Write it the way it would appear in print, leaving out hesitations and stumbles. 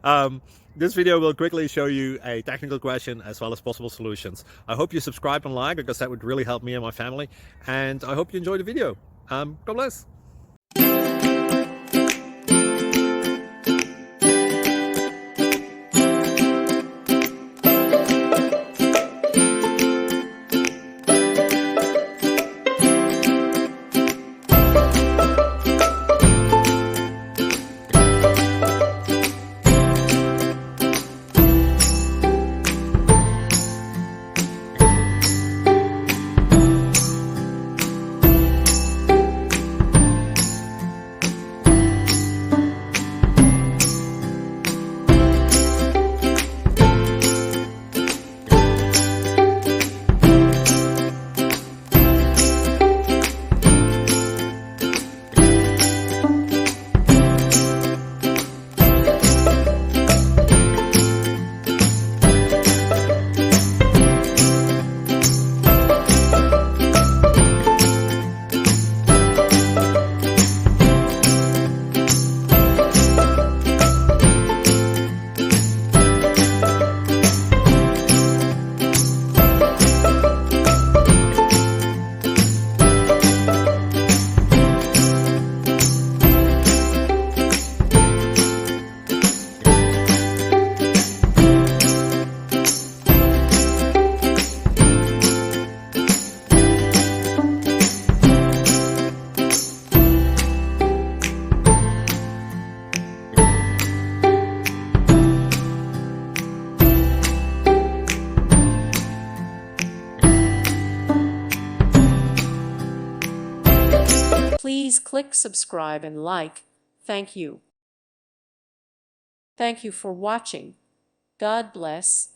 um, this video will quickly show you a technical question as well as possible solutions. I hope you subscribe and like, because that would really help me and my family. And I hope you enjoy the video. God bless. Please click subscribe and like. Thank you. Thank you for watching. God bless.